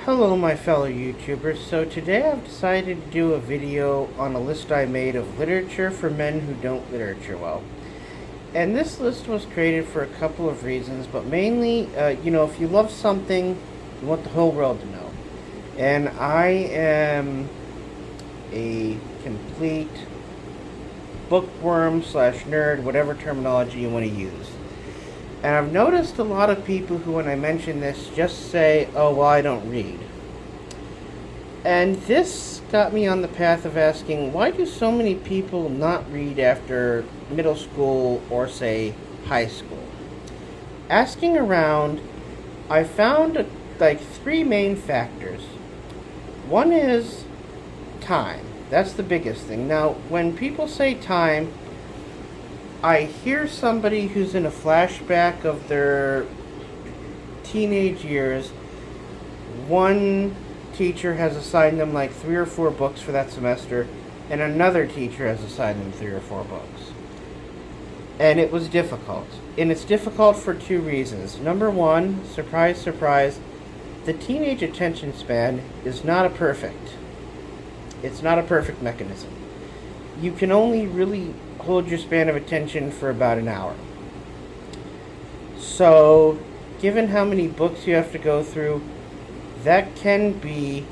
Hello my fellow YouTubers. So today I've decided to do a video on a list I made of literature for men who don't literature well. And this list was created for a couple of reasons, but mainly, if you love something, you want the whole world to know. And I am a complete bookworm / nerd, whatever terminology you want to use. And I've noticed a lot of people who, when I mention this, just say, oh, well, I don't read. And this got me on the path of asking, why do so many people not read after middle school or, say, high school? Asking around, I found, three main factors. One is time. That's the biggest thing. Now, when people say time, I hear somebody who's in a flashback of their teenage years. One teacher has assigned them 3 or 4 books for that semester, and another teacher has assigned them 3 or 4 books. And it was difficult. And it's difficult for 2 reasons. Number one, surprise, surprise, the teenage attention span is not a perfect. It's not a perfect mechanism. You can only really hold your span of attention for about an hour. So, given how many books you have to go through, that can be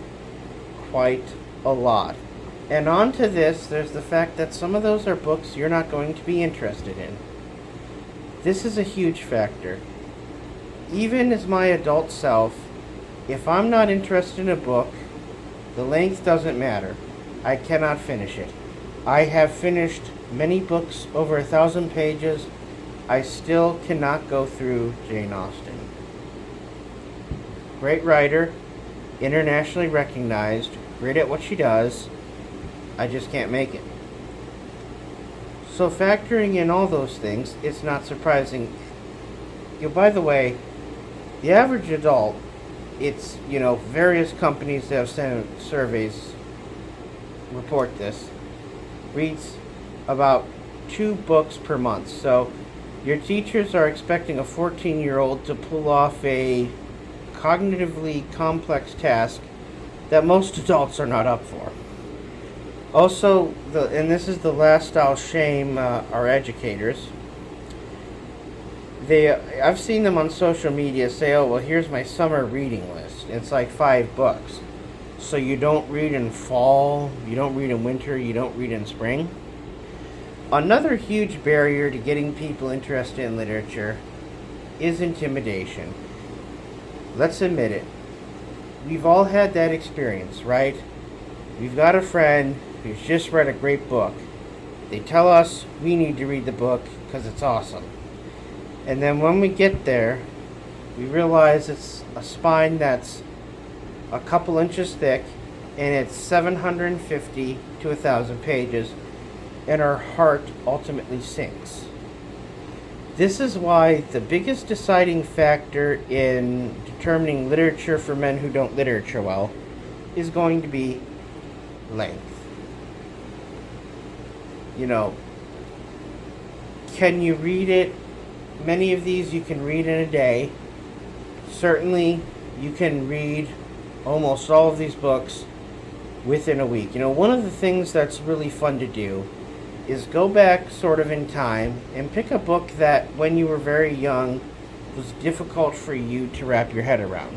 quite a lot. And on to this, there's the fact that some of those are books you're not going to be interested in. This is a huge factor. Even as my adult self, if I'm not interested in a book, the length doesn't matter. I cannot finish it. I have finished many books over 1,000 pages. I still cannot go through Jane Austen. Great writer, internationally recognized, great at what she does. I just can't make it. So factoring in all those things, it's not surprising. By the way, the average adult, it's, various companies that have sent surveys report this, reads about 2 books per month. So your teachers are expecting a 14-year-old to pull off a cognitively complex task that most adults are not up for. Also, and this is the last I'll shame our educators. I've seen them on social media say, oh, well, here's my summer reading list. It's 5 books. So you don't read in fall, you don't read in winter, you don't read in spring. Another huge barrier to getting people interested in literature is intimidation. Let's admit it. We've all had that experience, right? We've got a friend who's just read a great book. They tell us we need to read the book because it's awesome. And then when we get there, we realize it's a spine that's a couple inches thick, and it's 750 to 1,000 pages, and our heart ultimately sinks. This is why the biggest deciding factor in determining literature for men who don't literature well is going to be length. Can you read it? Many of these you can read in a day. Certainly, you can read almost all of these books within a week. One of the things that's really fun to do is go back sort of in time and pick a book that when you were very young was difficult for you to wrap your head around.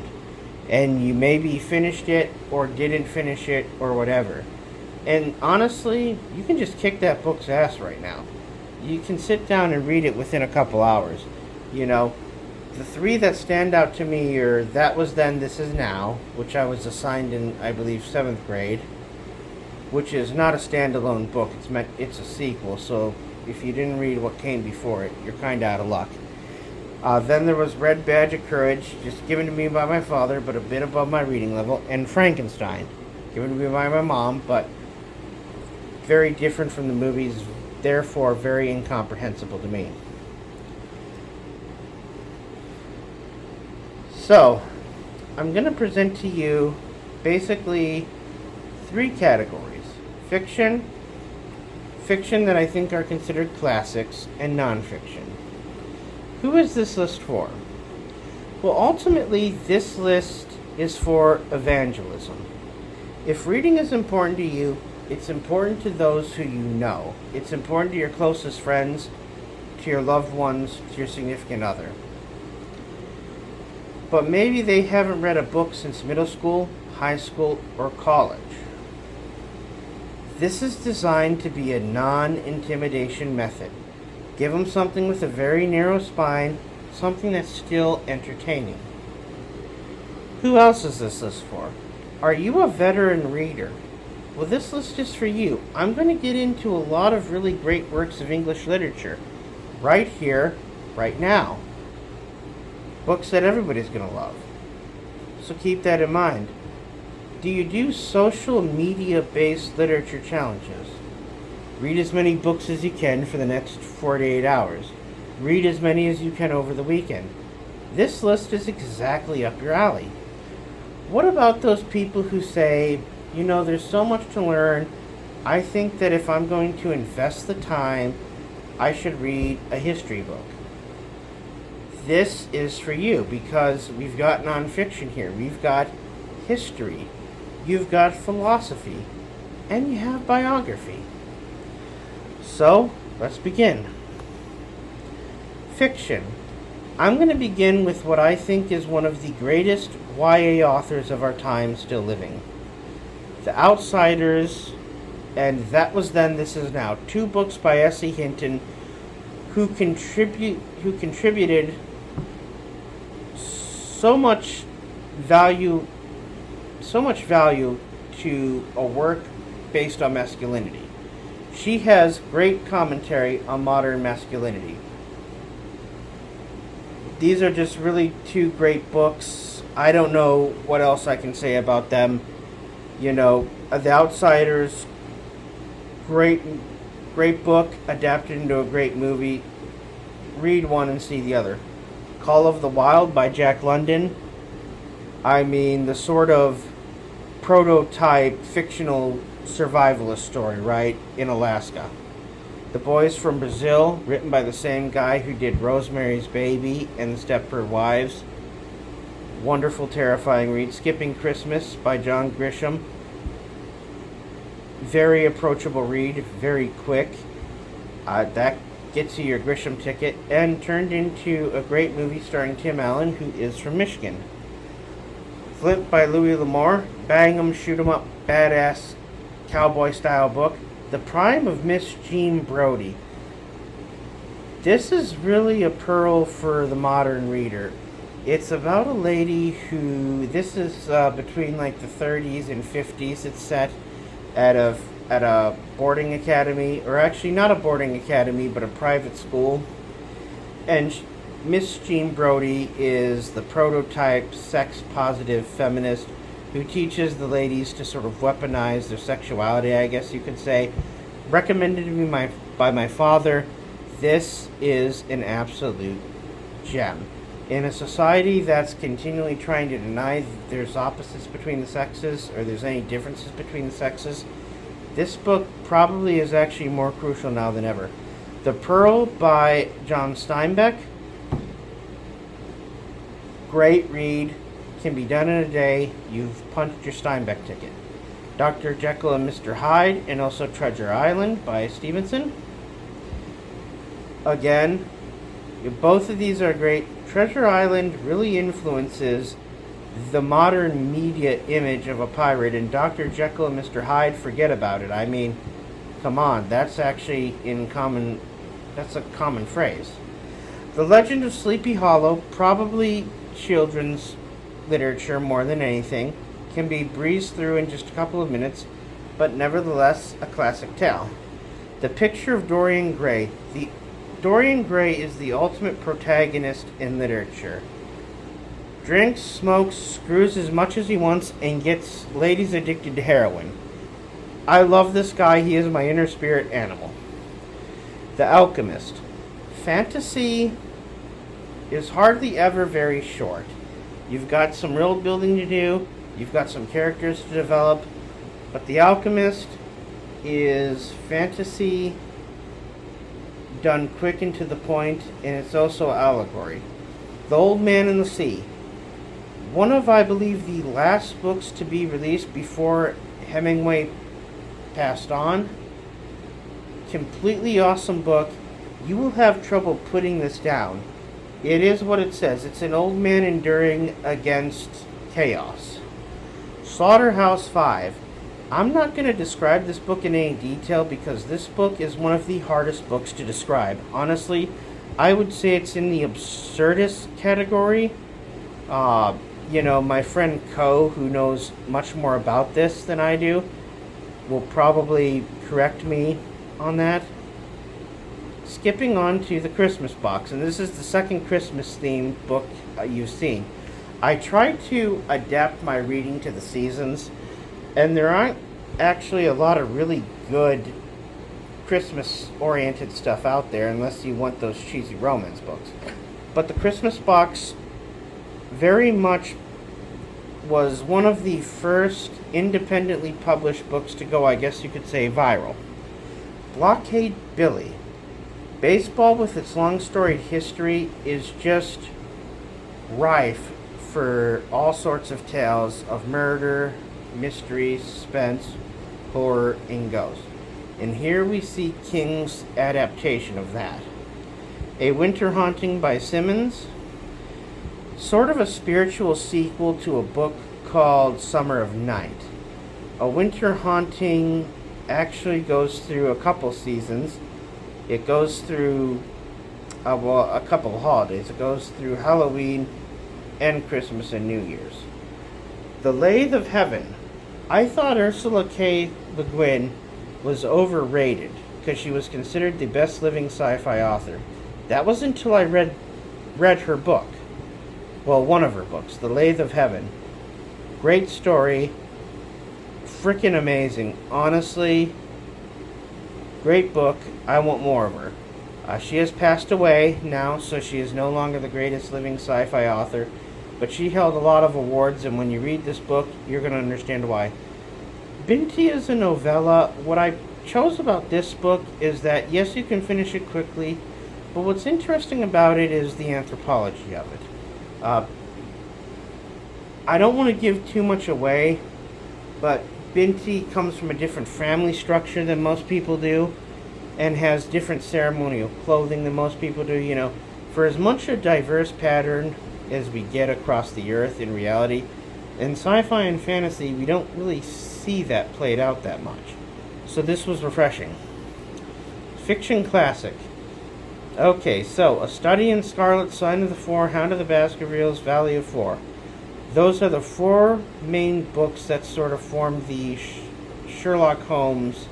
And you maybe finished it or didn't finish it or whatever. And honestly, you can just kick that book's ass right now. You can sit down and read it within a couple hours. The 3 that stand out to me are That Was Then, This Is Now, which I was assigned in, I believe, 7th grade, which is not a standalone book. It's a sequel, so if you didn't read what came before it, you're kind of out of luck. Then there was Red Badge of Courage, just given to me by my father, but a bit above my reading level, and Frankenstein, given to me by my mom, but very different from the movies, therefore very incomprehensible to me. So, I'm going to present to you basically 3 categories. Fiction that I think are considered classics, and nonfiction. Who is this list for? Well, ultimately, this list is for evangelism. If reading is important to you, it's important to those who you know. It's important to your closest friends, to your loved ones, to your significant other. But maybe they haven't read a book since middle school, high school, or college. This is designed to be a non-intimidation method. Give them something with a very narrow spine, something that's still entertaining. Who else is this list for? Are you a veteran reader? Well, this list is for you. I'm going to get into a lot of really great works of English literature right here, right now. Books that everybody's going to love. So keep that in mind. Do you do social media-based literature challenges? Read as many books as you can for the next 48 hours. Read as many as you can over the weekend. This list is exactly up your alley. What about those people who say, you know, there's so much to learn. I think that if I'm going to invest the time, I should read a history book. This is for you because we've got nonfiction here. We've got history. You've got philosophy. And you have biography. So, let's begin. Fiction. I'm going to begin with what I think is one of the greatest YA authors of our time still living. The Outsiders, and That Was Then, This Is Now. 2 books by S.E. Hinton, who contributed so much value to a work based on masculinity. She has great commentary on modern masculinity. These are just really 2 great books. I don't know what else I can say about them. You know, The Outsiders, great book, adapted into a great movie. Read one and see the other. Call of the Wild by Jack London. I mean, the sort of prototype fictional survivalist story, right, in Alaska. The Boys from Brazil, written by the same guy who did Rosemary's Baby and The Stepford Wives. Wonderful, terrifying read. Skipping Christmas by John Grishom. Very approachable read, very quick. That gets you your Grishom ticket, and turned into a great movie starring Tim Allen, who is from Michigan. Flint by Louis L'Amour. Bang 'em, shoot 'em up, badass cowboy-style book. The Prime of Miss Jean Brodie. This is really a pearl for the modern reader. It's about a lady who, this is between like the 30s and 50s. It's set at a boarding academy, or actually not a boarding academy, but a private school. And Miss Jean Brodie is the prototype sex-positive feminist who teaches the ladies to sort of weaponize their sexuality, I guess you could say. Recommended to me by my father. This is an absolute gem. In a society that's continually trying to deny that there's opposites between the sexes, or there's any differences between the sexes, this book probably is actually more crucial now than ever. The Pearl by John Steinbeck. Great read. Can be done in a day. You've punched your Steinbeck ticket. Dr. Jekyll and Mr. Hyde, and also Treasure Island by Stevenson. Again, both of these are great. Treasure Island really influences the modern media image of a pirate, and Dr. Jekyll and Mr. Hyde, forget about it. I mean, come on, that's actually that's a common phrase. The Legend of Sleepy Hollow, probably children's literature more than anything, can be breezed through in just a couple of minutes, but nevertheless a classic tale. The Picture of Dorian Gray. Dorian Gray is the ultimate protagonist in literature. Drinks, smokes, screws as much as he wants, and gets ladies addicted to heroin. I love this guy. He is my inner spirit animal. The Alchemist. Fantasy is hardly ever very short. You've got some world building to do. You've got some characters to develop. But The Alchemist is fantasy done quick and to the point, and it's also allegory. The Old Man and the Sea. one of, I believe, the last books to be released before Hemingway passed on. Completely awesome book. You will have trouble putting this down. It is what it says. It's an old man enduring against chaos. Slaughterhouse-Five. I'm not going to describe this book in any detail because this book is one of the hardest books to describe. Honestly, I would say it's in the absurdist category. My friend Co, who knows much more about this than I do, will probably correct me on that. Skipping on to the Christmas box, and this is the second Christmas themed book you've seen. I tried to adapt my reading to the seasons, and there aren't actually a lot of really good Christmas-oriented stuff out there unless you want those cheesy romance books. But the Christmas box very much was one of the first independently published books to go, I guess you could say, viral. Blockade Billy. Baseball, with its long storied history, is just rife for all sorts of tales of murder, mystery, suspense, horror, and ghosts. And here we see King's adaptation of that. A Winter Haunting by Simmons. Sort of a spiritual sequel to a book called Summer of Night. A Winter Haunting actually goes through a couple seasons. It goes through, a couple of holidays. It goes through Halloween and Christmas and New Year's. The Lathe of Heaven. I thought Ursula K. Le Guin was overrated because she was considered the best living sci-fi author. That was until I read her book. Well, one of her books, The Lathe of Heaven. Great story. Frickin' amazing. Honestly, great book. I want more of her. She has passed away now, so she is no longer the greatest living sci-fi author, but she held a lot of awards, and when you read this book, you're going to understand why. Binti is a novella. What I chose about this book is that, yes, you can finish it quickly, but what's interesting about it is the anthropology of it. I don't want to give too much away, but Binti comes from a different family structure than most people do, and has different ceremonial clothing than most people do. For as much a diverse pattern as we get across the earth in reality, in sci-fi and fantasy, we don't really see that played out that much. So this was refreshing. Fiction classic. Okay, so A Study in Scarlet, Sign of the Four, Hound of the Baskervilles, Valley of Four. Those are the four main books that sort of form the Sherlock Holmes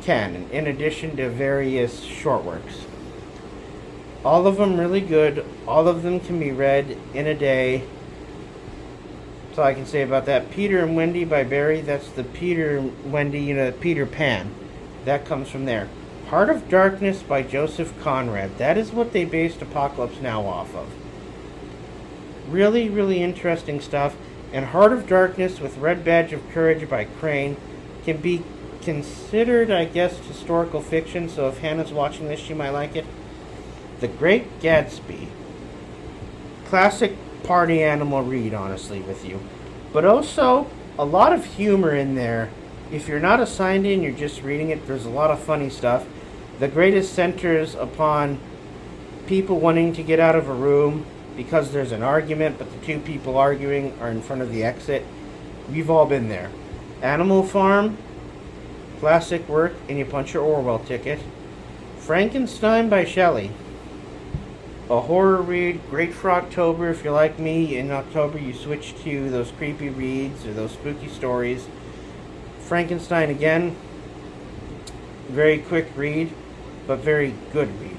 canon, in addition to various short works. All of them really good. All of them can be read in a day. That's all I can say about that. Peter and Wendy by Barrie. That's the Peter and Wendy, Peter Pan. That comes from there. Heart of Darkness by Joseph Conrad. That is what they based Apocalypse Now off of. Really, really interesting stuff. And Heart of Darkness with Red Badge of Courage by Crane can be considered, I guess, historical fiction, so if Hannah's watching this, she might like it. The Great Gatsby. Classic party animal read, honestly, with you. But also, a lot of humor in there. If you're not assigned in, you're just reading it, there's a lot of funny stuff. The Greatest centers upon people wanting to get out of a room because there's an argument, but the two people arguing are in front of the exit. We've all been there. Animal Farm. Classic work, and you punch your Orwell ticket. Frankenstein by Shelley. A horror read, great for October. If you're like me, in October you switch to those creepy reads or those spooky stories. Frankenstein again, very quick read, but very good read.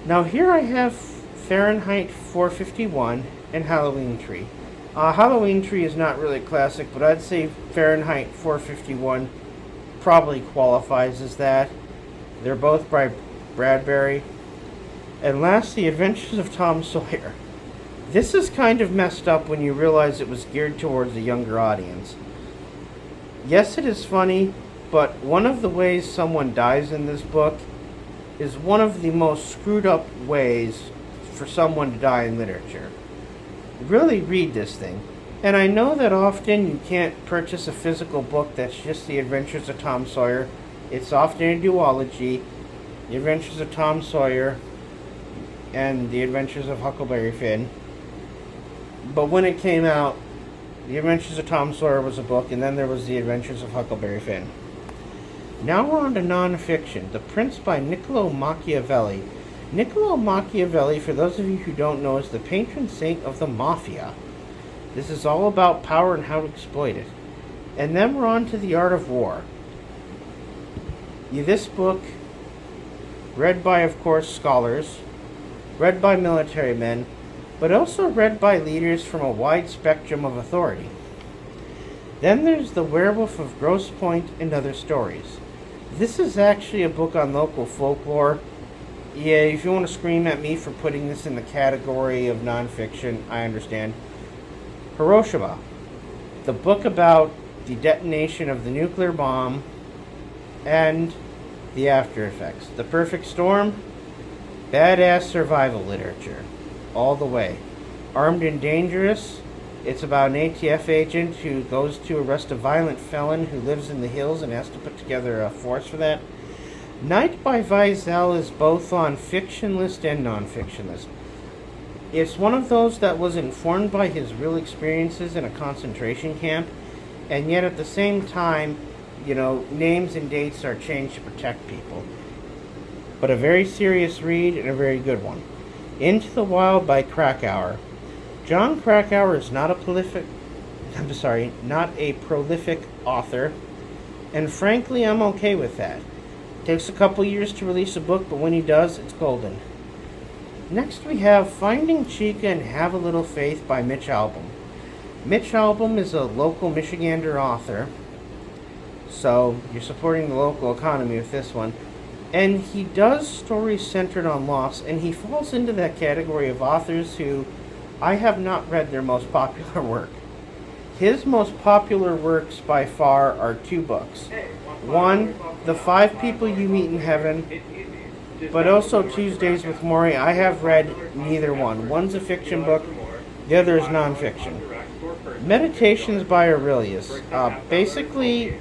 Now here I have Fahrenheit 451 and Halloween Tree. Halloween Tree is not really classic, but I'd say Fahrenheit 451 probably qualifies as that. They're both by Bradbury. And last, The Adventures of Tom Sawyer. This is kind of messed up when you realize it was geared towards a younger audience. Yes, it is funny, but one of the ways someone dies in this book is one of the most screwed up ways for someone to die in literature. really read this thing. And I know that often you can't purchase a physical book that's just The Adventures of Tom Sawyer. It's often a duology, The Adventures of Tom Sawyer and The Adventures of Huckleberry Finn. But when it came out, The Adventures of Tom Sawyer was a book, and then there was The Adventures of Huckleberry Finn. Now we're on to nonfiction. The Prince by Niccolo Machiavelli. Niccolo Machiavelli, for those of you who don't know, is the patron saint of the mafia. This is all about power and how to exploit it. And then we're on to The Art of War. This book, read by, of course, scholars, read by military men, but also read by leaders from a wide spectrum of authority. Then there's The Werewolf of Grosse Pointe and Other Stories. This is actually a book on local folklore. Yeah, if you want to scream at me for putting this in the category of nonfiction, I understand. Hiroshima, the book about the detonation of the nuclear bomb and the after effects. The Perfect Storm, badass survival literature, all the way. Armed and Dangerous, it's about an ATF agent who goes to arrest a violent felon who lives in the hills and has to put together a force for that. Night by Wiesel is both on fiction list and non-fiction list. It's one of those that was informed by his real experiences in a concentration camp, and yet at the same time, names and dates are changed to protect people. But a very serious read and a very good one. Into the Wild by Krakauer. John Krakauer is not a prolific author, and frankly, I'm okay with that. It takes a couple years to release a book, but when he does, it's golden. Next we have Finding Chica and Have a Little Faith by Mitch Albom. Mitch Albom is a local Michigander author, so you're supporting the local economy with this one. And he does stories centered on loss, and he falls into that category of authors who I have not read their most popular work. His most popular works by far are two books. One, The Five People You Meet in Heaven, but also Tuesdays with Morrie. I have read neither one. One's a fiction book, the other is nonfiction. Meditations by Aurelius. Basically,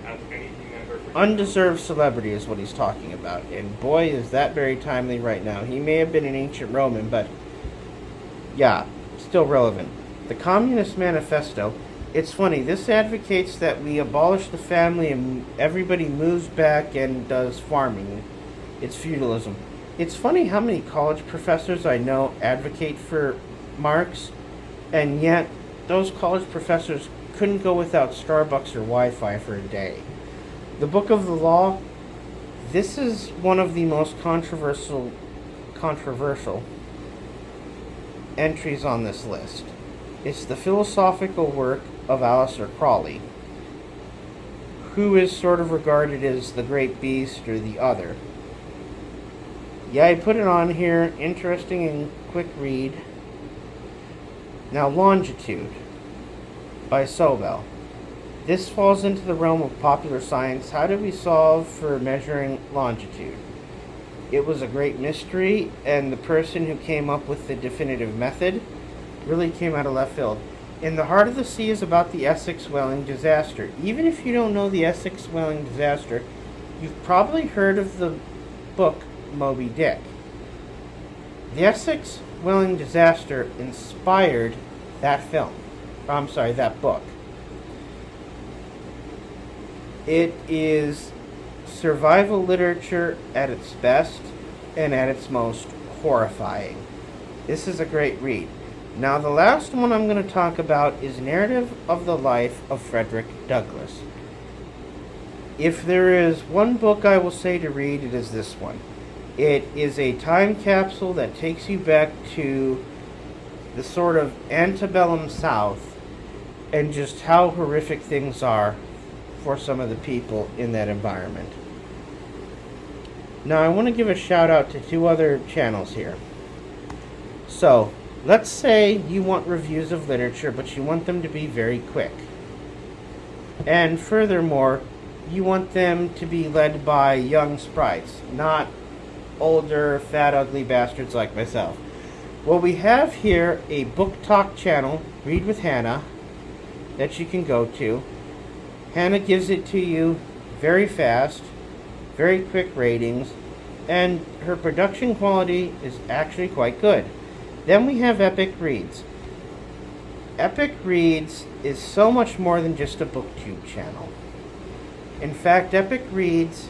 undeserved celebrity is what he's talking about. And boy, is that very timely right now. He may have been an ancient Roman, but yeah, still relevant. The Communist Manifesto. It's funny, this advocates that we abolish the family and everybody moves back and does farming. It's feudalism. It's funny how many college professors I know advocate for Marx, and yet those college professors couldn't go without Starbucks or Wi-Fi for a day. The Book of the Law. This is one of the most controversial entries on this list. It's the philosophical work of Aleister Crowley, who is sort of regarded as the great beast or the other. Yeah, I put it on here. Interesting and quick read. Now, Longitude by Sobel. This falls into the realm of popular science. How do we solve for measuring longitude? It was a great mystery, and the person who came up with the definitive method really came out of left field. In the Heart of the Sea is about the Essex whaling disaster. Even if you don't know the Essex whaling disaster, you've probably heard of the book Moby Dick. The Essex whaling disaster inspired that that book. It is survival literature at its best and at its most horrifying. This is a great read. Now, the last one I'm going to talk about is Narrative of the Life of Frederick Douglass. If there is one book I will say to read, it is this one. It is a time capsule that takes you back to the sort of antebellum South and just how horrific things are for some of the people in that environment. Now, I want to give a shout out to two other channels here. So, let's say you want reviews of literature, but you want them to be very quick. And furthermore, you want them to be led by young sprites, not older, fat, ugly bastards like myself. Well, we have here a book talk channel, Read with Hannah, that you can go to. Hannah gives it to you very fast, very quick ratings, and her production quality is actually quite good. Then we have Epic Reads. Epic Reads is so much more than just a booktube channel. In fact, Epic Reads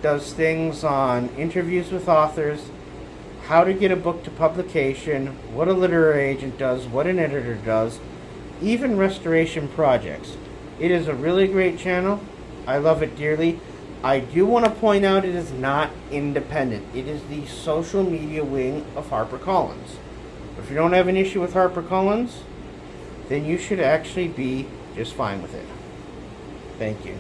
does things on interviews with authors, how to get a book to publication, what a literary agent does, what an editor does, even restoration projects. It is a really great channel. I love it dearly. I do want to point out it is not independent. It is the social media wing of HarperCollins. If you don't have an issue with HarperCollins, then you should actually be just fine with it. Thank you.